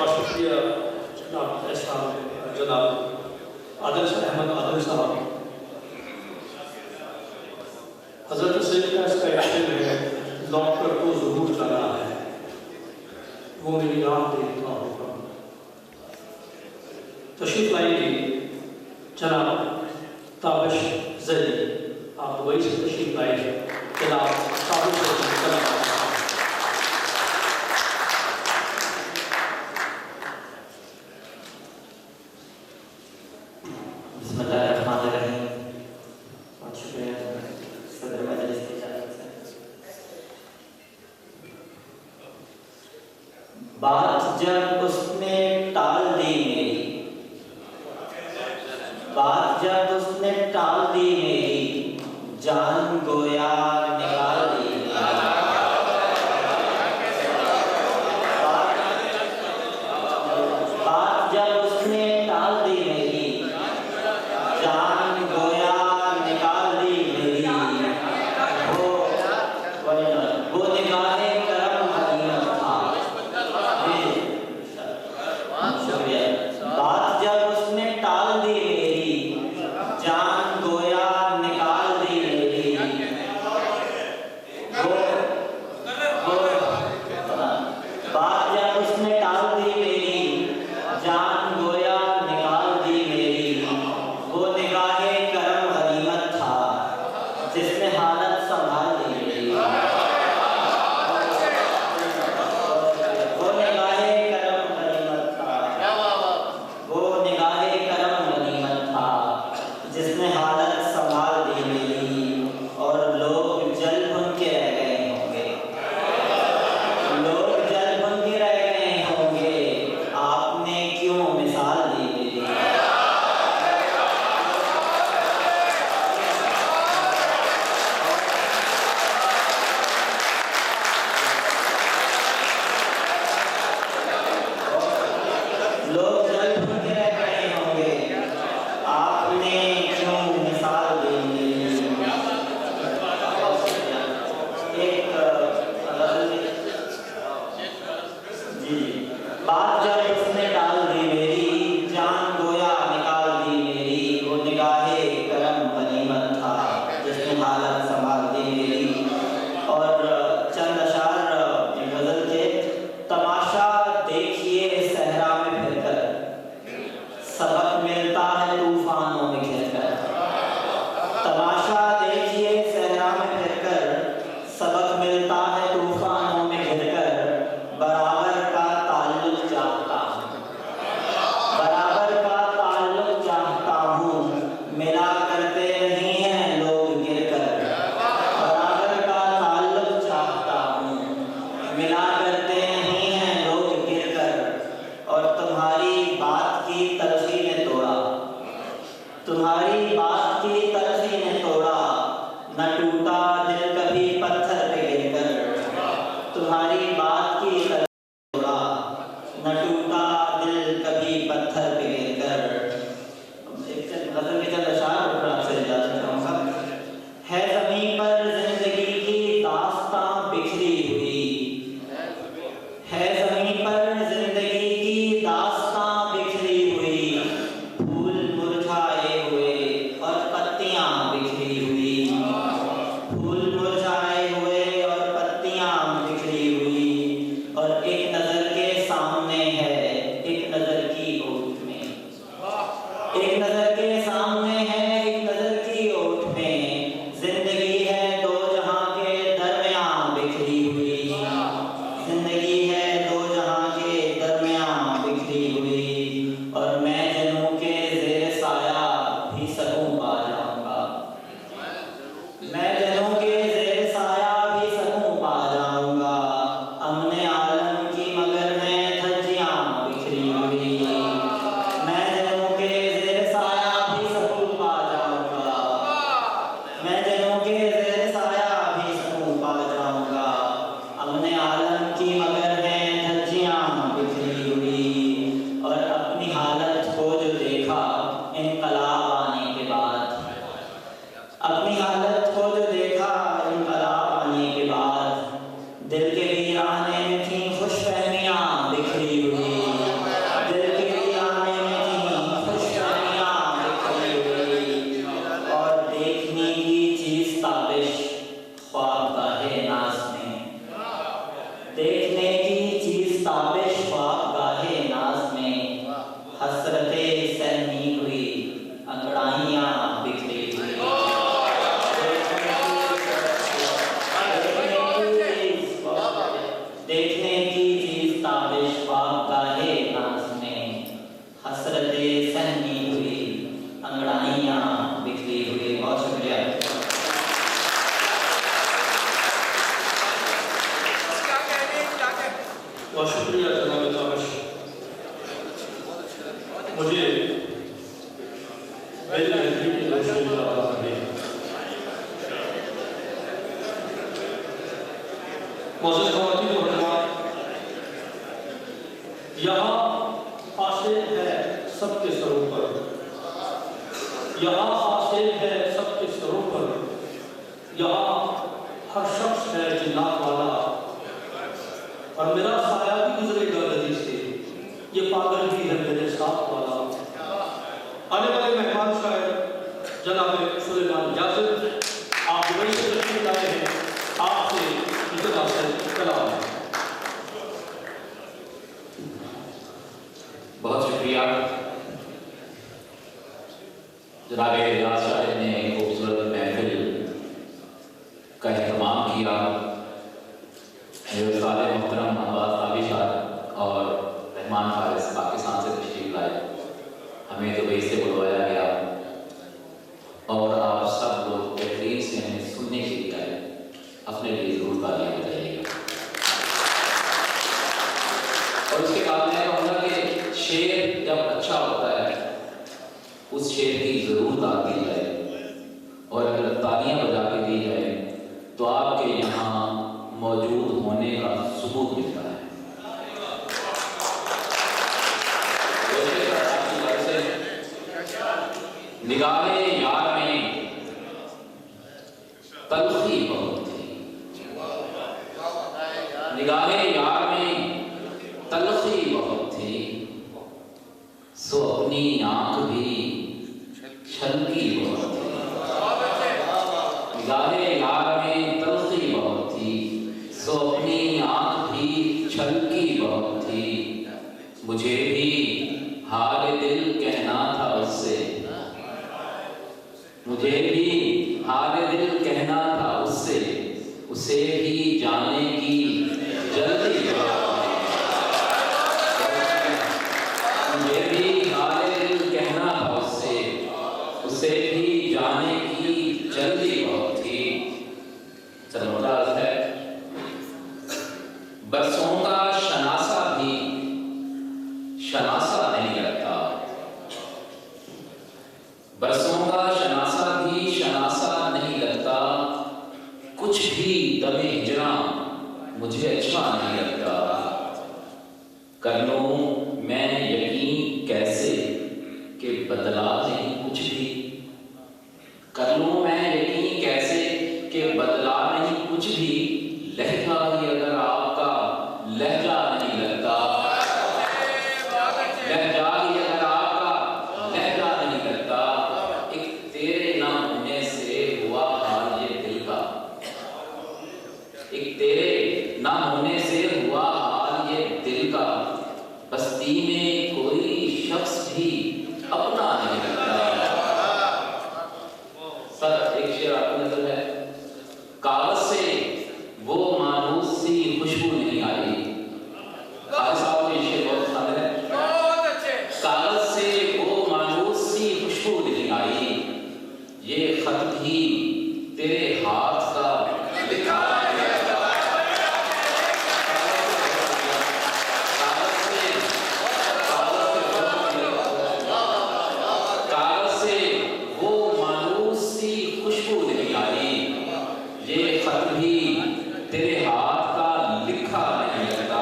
बहुत शुक्रिया जनाब आदिल अहमद आदिल साहब। हजरत सैयद का इसका इल्म है, डॉक्टर को ज़रूर करना है, वो मेरी राह देखता होगा। तशरीफ लाएंगे जनाब ताबिश ज़ैदी, आप वही से तशरीफ लाएंगे जनाब ताबिश ज़ैदी। बात जब उसने टाल दी मेरी, बात जब उसने टाल दी मेरी, जान गोया निकाल दी। बात जब उसने टाल दी मेरी, जान गोया निकाल दी मेरी। वो निगाहे करम हकीमत था। बात जब उसने टाल दी मेरी, जान गोया निकाल दी मेरी। बात जब उसने टाल दी मेरी, जान गोया निकाल दी मेरी। वो निगाहे करम गनीमत था, जिसने हालत संभाल दी मेरी। वो निगाहे करम गनीमत था, वो निगाहे करम गनीमत था, जिसने हालत संभाल दी मेरी। और लोग जल भुन के रह गए होंगे, लोग जल भुन के रह गए होंगे, आपने क्यों मिसाल दी मेरी। लोग जल भुन के रह गए होंगे, आपने क्यों मिसाल दी मेरी। एक जी, बात जब उसने टाल दी मेरी, जान गोया निकाल दी मेरी। वो निगाहे करम गनीमत था, जिसने हालत संभाल दी मेरी। और चंद अशार गजल के। तमाशा देखिए सहरा में फिरकर, सबक मिलता है तूफानों में घिरकर। तमाशा देखिए सहरा में फिरकर, सबक मिलता है तूफानों में घिरकर। बराबर का ताल्लुक चाहता हूँ, बराबर का ताल्लुक चाहता हूँ, मिला करते नहीं हैं लोग गिरकर। बराबर का ताल्लुक चाहता हूँ, मिला करते नहीं हैं लोग गिरकर। और तुम्हारी बात की तलखी ने तोड़ा, तुम्हारी बात की तलखी ने तोड़ा, न टूटा दिल कभी पत्थर पे गिरकर। तुम्हारी बात की तलखी ने तोड़ा, न टूटा दिल कभी पत्थर पे गिरकर। एक गजल के चंद अशार पर आपसे इजाजत चाहूँगा। है ज़मीं पर जिंदगी की दास्तां बिखरी हुई, है ज़मीं पर जिंदगी की दास्तां बिखरी हुई। फूल मुरझाए हुए और पत्तियां बिखरी हुई, फूल मुरझाए हुए और पत्तियां बिखरी हुई। और एक नजर के सामने है मुझे मेरी नजदीक की रोशनी अता करें। मौजूद ख़वातीन और हज़रात, यहाँ हासिल है सबके सरों पर, यहाँ हासिल है सबके सरों पर, यहाँ हर शख्स है जिन्नात वाला, और मेरा साया भी गुजरेगा गली से, ये पागल भी है मेरे साथ वाला। आने वाले मेहमान शायर जनाब सुलेमान यासिर, आप दुबई से तशरीफ लाए हैं, आपसे इतना से कलाम। बहुत शुक्रिया जनाब एजाज साहब ने खूबसूरत महफिल का एहतमाम किया। मेरे उस्ताद मोहतरम अब्बास नाबी साहब और रहमान फारिस पाकिस्तान से तशरीफ लाए, हमें दुबई से बुलवाया गया और आप सब लोग बेहतरीन से हमें सुनने के लिए आए। अपने लिए ज़रूर तालियां बजाइएगा। और उसके बाद मैं कहूँगा कि शेर जब अच्छा होता है उस शेर की ज़रूर दाद दी जाए, और अगर तालियां बजा के दी जाए तो आपके यहाँ मौजूद होने का सबूत मिलता है। निगाहे यार में तलखी बहुत थी, निगाहे यार में तलखी बहुत थी, सो अपनी आंख भी छलकी बहुत थी। निगाहे यार में तलखी बहुत थी, सो अपनी आंख भी छलकी बहुत थी। मुझे भी हाल दिल कहना था उससे, मुझे भी हाल दिल कहना था उससे, उसे भी जाने की जल्दी मुझे भी हाल दिल कहना था उससे, उसे भी जाने की जल्दी बहुत थी। चलो है बरसों का शनासा भी शनासा नहीं लगता, बरसों का शनासा भी शनासा नहीं लगता, कुछ भी दमे हिजरा मुझे अच्छा नहीं लगता। कर लूं मैं यकीन कैसे कि बदला नहीं कुछ भी, कर लूं मैं यकीन कैसे कि बदला नहीं कुछ भी। लहजा ही अगर आपका लहजा नहीं लगता, लहजा ही अगर आपका लहजा नहीं लगता, एक तेरे ना होने से हुआ हाल ये दिल का, एक तेरे ना होने से हुआ हाल ये दिल का। बस्ती में कोई शख्स भी अपना नहीं लगता। सर एक शेर आपको नजर है, कागज से वो मानूस सी खुशबू नहीं आई। साहब को ये शेर बहुत पसंद है। कागज से वो मानूस सी खुशबू नहीं आई, ये खत भी तेरे हाथ का लिखा है। कागज से वो मानूस सी खुशबू नहीं आई, ये खत भी तेरे हाथ का लिखा नहीं लगता।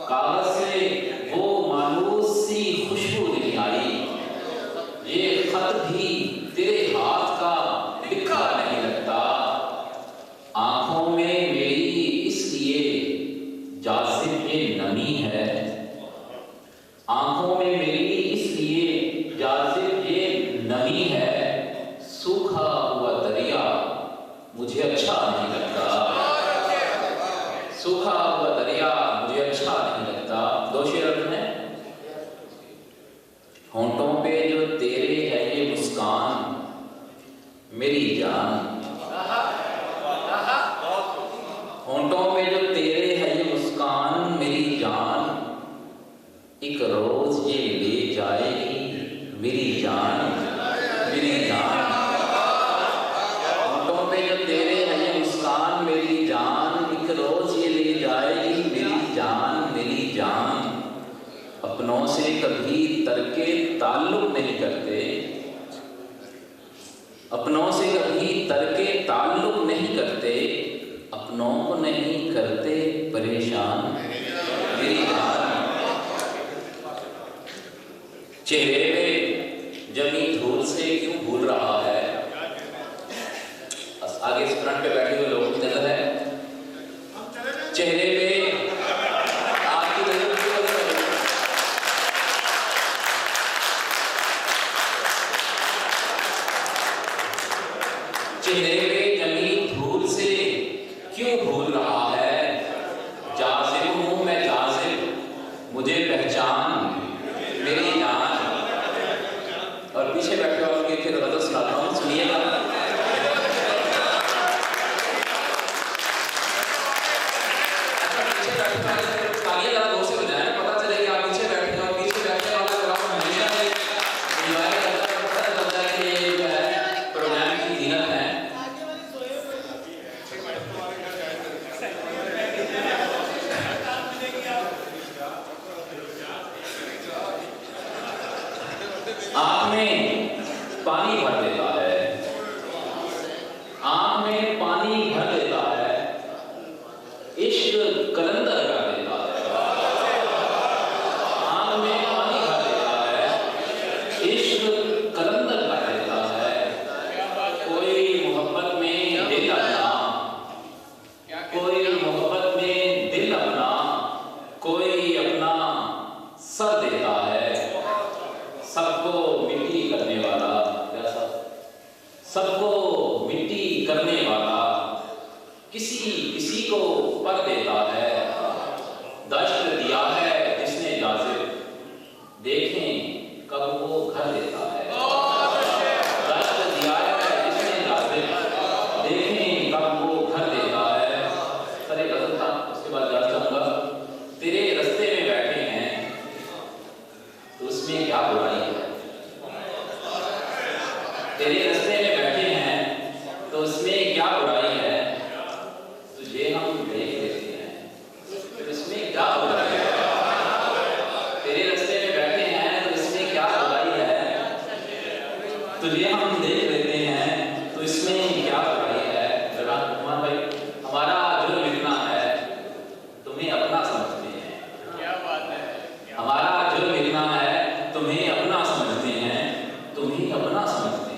कागज से वो मानूस सी खुशबू नहीं आई, ये खत भी तेरे हाथ का लिखा नहीं लगता। आंखों में मेरी इसलिए जाज़िब ये नमी है, आंखों में मेरी इसलिए जाज़िब ये नमी है। सूखा हुआ दरिया मुझे अच्छा नहीं लगता, सूखा हुआ दरिया मुझे अच्छा नहीं लगता। दो शेर में होंठों पे जो तेरे है ये मुस्कान मेरी जान, होंठों पे जो तेरे है ये मुस्कान मेरी जान, एक रोज ये ले अपनों से कभी तरके ताल्लुक नहीं करते, अपनों से कभी तरके ताल्लुक नहीं करते, अपनों को नहीं करते परेशान मेरी जान। चेहरे पे जमी धूल से क्यों भूल रहा है, आगे इस फ्रंट पे बैठे हुए लोगों की नजर है, चेहरे पे आपकी नजर क्यों बदल रही है? चेहरे पे जमी धूल से क्यों भूल रहा है, जाज़िब हूँ मैं जाज़िब मुझे पहचान मेरी जान। और पीछे बैठे वालों की फिर गज़ल सुनाता हूँ, सुनिएगा। तालियां ज़रा जोर से बजाएं, पता चले कि आप पीछे बैठे हैं और पीछे बैठने वाला ग्राउंड हमेशा ही एंजॉय करता है, पता चलता है कि ये जो है प्रोग्राम की जीनत है। आँख में पानी भर देता है, आँख में पानी भर देता है, इश्क कलंदर कर देता है, आँख में पानी भर देता है, इश्क कलंदर कर देता है। कोई मोहब्बत में दिल अपना, कोई मोहब्बत में दिल अपना, कोई अपना सर देता है। सबको मिट्टी करने वाला, सबको मिट्टी करने वाला, किसी किसी को पर देता है। दश्त दिया है जिसने जाज़िब, देखें कब वो घर देता है। दश्त दिया है जिसने जाज़िब, देखें कब वो घर देता है। सर एक गज़ल था, उसके बाद जा चाहूँगा। तेरे रास्ते में बैठे हैं तो उसमें क्या बुराई है, तेरे रास्ते में बैठे हैं तो उसमें क्या बुराई है, तुझे हम देख लेते हैं तो इसमें क्या बुराई है। तेरे रास्ते में बैठे हैं तो इसमें क्या बुराई है, तुझे हम देख लेते हैं तो इसमें क्या बुराई है। जरा कुमार भाई, हमारा जुर्म इतना है तुम्हें अपना समझते हैं, क्या बात है, हमारा जुर्म इतना है तुम्हें अपना समझते हैं, तुम्हें अपना समझते हैं।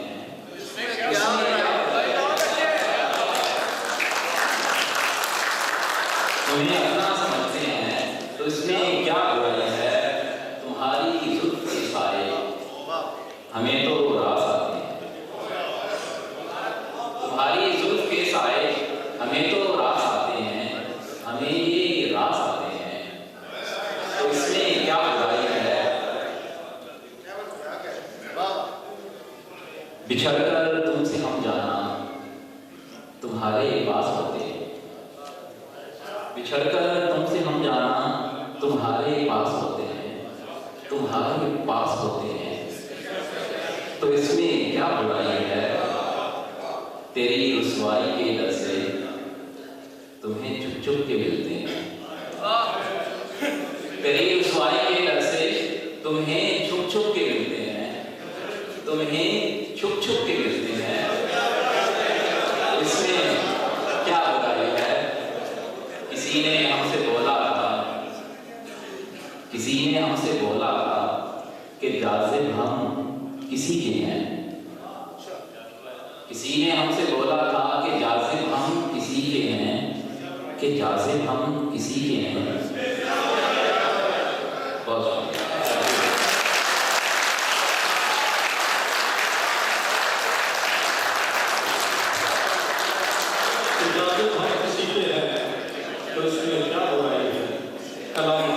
तुम्हें अपना समझते हैं तो इसमें क्या बुराई है। तुम्हारी जुल्फ के साए हमें तो रास आते हैं, तुम्हारी जुल्फ के साए हमें तो रास आते हैं, हमें ये रास आते हैं, तो इसमें क्या बुराई है। बिछड़कर तुमसे हम जाना तुम्हारे पास होते हैं, बिछड़कर तुमसे हम जाना तुम्हारे पास होते हैं, तुम्हारे पास होते हैं, तो इसमें क्या बुराई है। तेरी रुसवाई के डर से तुम्हें चुप चुप के मिलते हैं, तेरी रुसवाई के डर से तुम्हें छुप छुप के मिलते हैं, तुम्हें छुप छुप के मिलते हैं, इसमें क्या बुराई है। किसी ने हमसे बोला था, किसी ने हमसे बोला था कि जाज़िब हम किसी के हैं, किसी ने हमसे बोला था कि जाज़िब हम किसी के हैं, कि जाज़िब हम किसी के हैं। बहुत जाज़िब हम किसी के हैं तो इसमें क्या बुराई है। कलाम